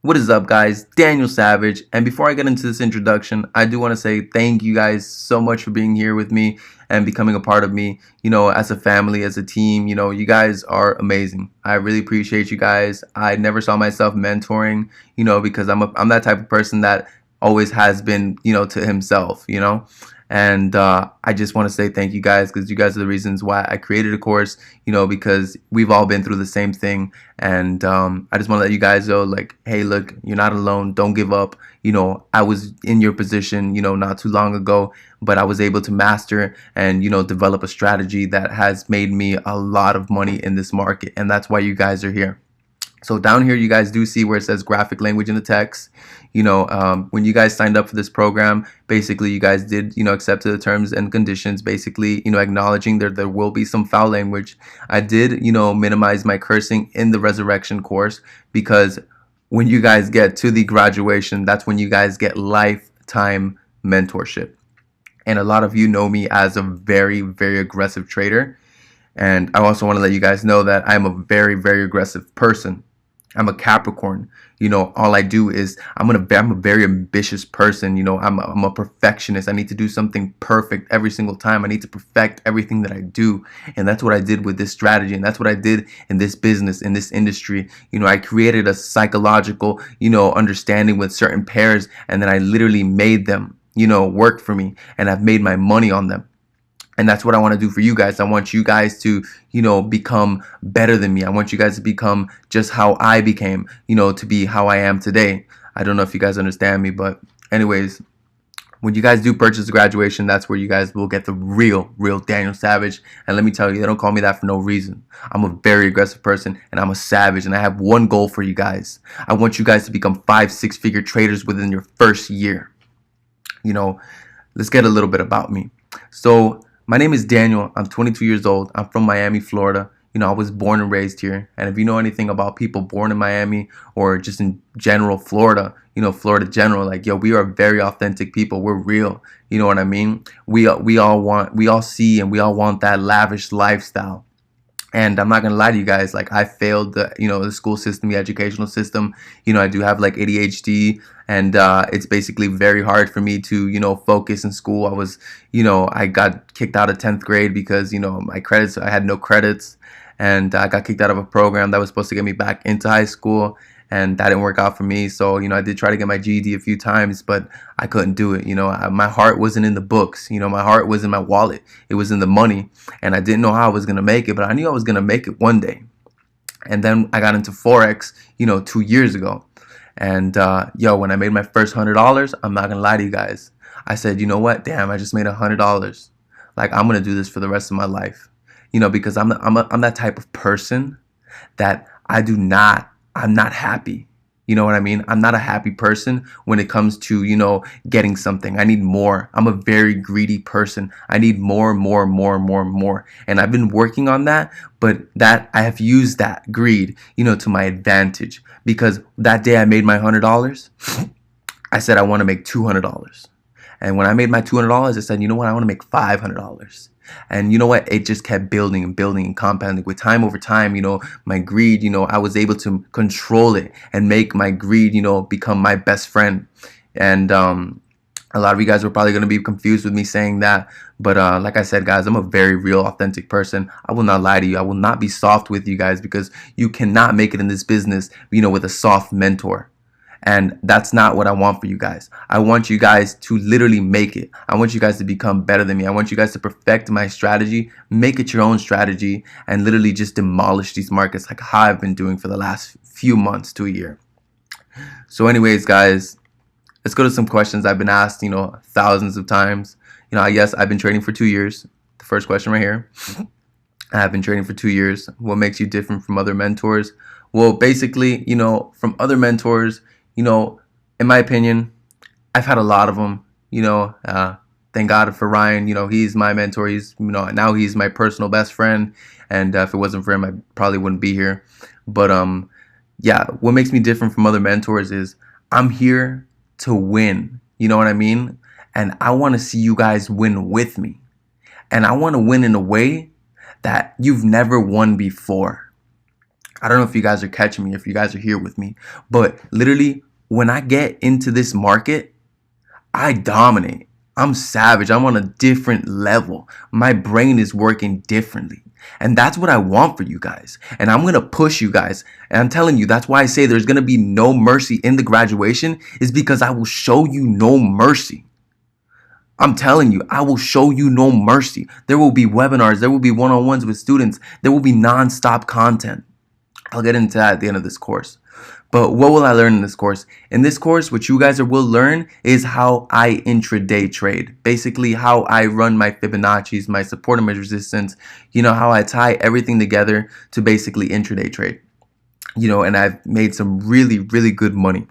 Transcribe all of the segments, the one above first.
What is up, guys? Daniel Savage. And before I get into this introduction, I do want to say thank you guys so much for being here with me and becoming a part of me, as a family, as a team. You guys are amazing. I really appreciate you guys. I never saw myself mentoring, because I'm that type of person that always has been, to himself. And I just want to say thank you guys, because you guys are the reasons why I created a course, because we've all been through the same thing. And I just want to let you guys know, like, hey, look, you're not alone. Don't give up. I was in your position, not too long ago, but I was able to master and, develop a strategy that has made me a lot of money in this market. And that's why you guys are here. So down here, you guys do see where it says graphic language in the text. When you guys signed up for this program, basically you guys did, accept the terms and conditions, basically, acknowledging there will be some foul language. I did, minimize my cursing in the resurrection course, because when you guys get to the graduation, that's when you guys get lifetime mentorship. And a lot of you know me as a very, very aggressive trader. And I also want to let you guys know that I'm a very, very aggressive person. I'm a Capricorn. All I do is I'm a very ambitious person. I'm a perfectionist. I need to do something perfect every single time. I need to perfect everything that I do. And that's what I did with this strategy. And that's what I did in this business, in this industry. I created a psychological, understanding with certain pairs. And then I literally made them, work for me. And I've made my money on them. And that's what I want to do for you guys. I want you guys to, become better than me. I want you guys to become just how I became, to be how I am today. I don't know if you guys understand me, but anyways, when you guys do purchase the graduation, that's where you guys will get the real Daniel Savage. And let me tell you, they don't call me that for no reason. I'm a very aggressive person, and I'm a savage, and I have one goal for you guys. I want you guys to become 5-6-figure traders within your first year. Let's get a little bit about me. So my name is Daniel. I'm 22 years old. I'm from Miami, Florida. I was born and raised here. And if you know anything about people born in Miami or just in general Florida, Florida general, like, yo, we are very authentic people. We're real. You know what I mean? We all see and we all want that lavish lifestyle. And I'm not gonna lie to you guys, like, I failed the school system, the educational system. I do have like ADHD, and it's basically very hard for me to focus in school. I got kicked out of 10th grade because my credits, I had no credits, and I got kicked out of a program that was supposed to get me back into high school, and that didn't work out for me. So I did try to get my GED a few times, but I couldn't do it. My heart wasn't in the books. My heart was in my wallet. It was in the money, and I didn't know how I was gonna make it, but I knew I was gonna make it one day. And then I got into Forex, 2 years ago. And when I made my first $100, I'm not gonna lie to you guys, I said, you know what? Damn, I just made $100. Like, I'm gonna do this for the rest of my life. Because I'm that type of person that I'm not happy. You know what I mean? I'm not a happy person when it comes to, getting something. I need more. I'm a very greedy person. I need more. And I've been working on that, but that I have used that greed, to my advantage. Because that day I made my $100, I said I want to make $200. And when I made my $200, I said, you know what? I want to make $500. And you know what? It just kept building and building and compounding with time over time. My greed, I was able to control it and make my greed, become my best friend. And a lot of you guys were probably going to be confused with me saying that. But like I said, guys, I'm a very real, authentic person. I will not lie to you. I will not be soft with you guys, because you cannot make it in this business, with a soft mentor. And that's not what I want for you guys. I want you guys to literally make it. I want you guys to become better than me. I want you guys to perfect my strategy, make it your own strategy, and literally just demolish these markets like how I've been doing for the last few months to a year. So anyways, guys, let's go to some questions I've been asked, thousands of times. Yes, I've been trading for 2 years. The first question right here. I've been trading for 2 years. What makes you different from other mentors? Well, basically, from other mentors, in my opinion, I've had a lot of them. Thank God for Ryan. He's my mentor. He's, now he's my personal best friend. And if it wasn't for him, I probably wouldn't be here. But yeah, what makes me different from other mentors is I'm here to win. You know what I mean? And I want to see you guys win with me. And I want to win in a way that you've never won before. I don't know if you guys are catching me, if you guys are here with me, but literally when I get into this market, I dominate. I'm savage. I'm on a different level. My brain is working differently. And that's what I want for you guys. And I'm going to push you guys. And I'm telling you, that's why I say there's going to be no mercy in the graduation, is because I will show you no mercy. I'm telling you, I will show you no mercy. There will be webinars. There will be one-on-ones with students. There will be non-stop content. I'll get into that at the end of this course. But what will I learn in this course? In this course, what you guys will learn is how I intraday trade. Basically, how I run my Fibonacci's, my support and my resistance. How I tie everything together to basically intraday trade. And I've made some really, really good money.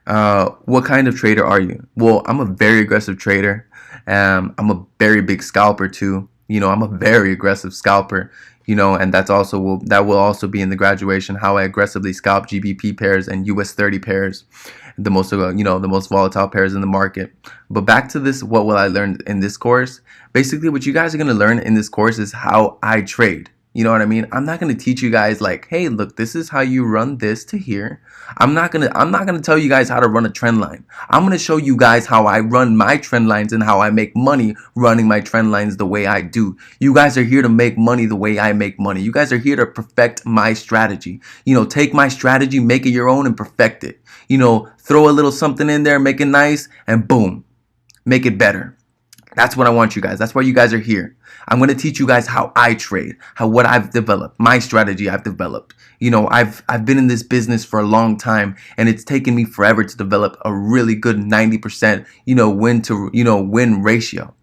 What kind of trader are you? Well, I'm a very aggressive trader. I'm a very big scalper too. I'm a very aggressive scalper. And that will also be in the graduation, how I aggressively scalp GBP pairs and US 30 pairs, the most volatile pairs in the market. But back to this, what will I learn in this course? Basically, what you guys are going to learn in this course is how I trade. You know what I mean? I'm not going to teach you guys like, hey, look, this is how you run this to here. I'm not going to tell you guys how to run a trend line. I'm going to show you guys how I run my trend lines and how I make money running my trend lines the way I do. You guys are here to make money the way I make money. You guys are here to perfect my strategy. Take my strategy, make it your own and perfect it. Throw a little something in there, make it nice, and boom, make it better. That's what I want you guys. That's why you guys are here. I'm going to teach you guys how I trade, what I've developed, my strategy I've developed. I've been in this business for a long time, and it's taken me forever to develop a really good 90%, win ratio.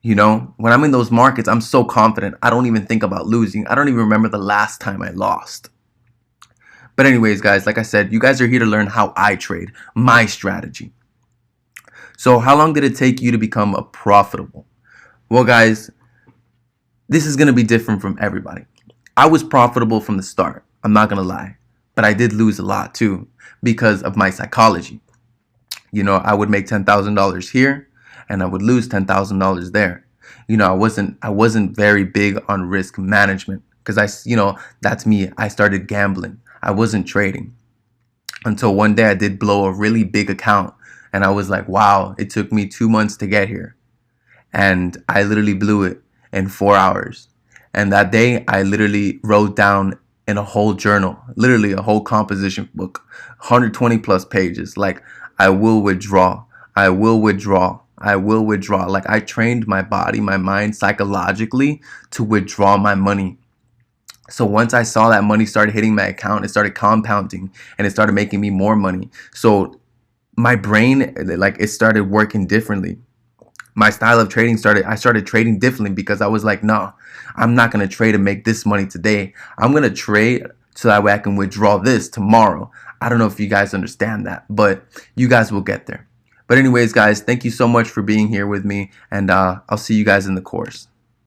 When I'm in those markets, I'm so confident. I don't even think about losing. I don't even remember the last time I lost. But anyways, guys, like I said, you guys are here to learn how I trade, my strategy. So how long did it take you to become a profitable? Well, guys, this is going to be different from everybody. I was profitable from the start. I'm not going to lie. But I did lose a lot too because of my psychology. I would make $10,000 here and I would lose $10,000 there. I wasn't very big on risk management because that's me. I started gambling. I wasn't trading until one day I did blow a really big account. And I was like, wow, it took me 2 months to get here. And I literally blew it in 4 hours. And that day, I literally wrote down in a whole journal, literally a whole composition book, 120 plus pages. Like, I will withdraw. I will withdraw. I will withdraw. Like, I trained my body, my mind psychologically to withdraw my money. So once I saw that money started hitting my account, it started compounding and it started making me more money. So my brain, like, it started working differently. My style of trading I started trading differently because I was like, no, I'm not going to trade and make this money today. I'm going to trade so that way I can withdraw this tomorrow. I don't know if you guys understand that, but you guys will get there. But anyways, guys, thank you so much for being here with me, and I'll see you guys in the course.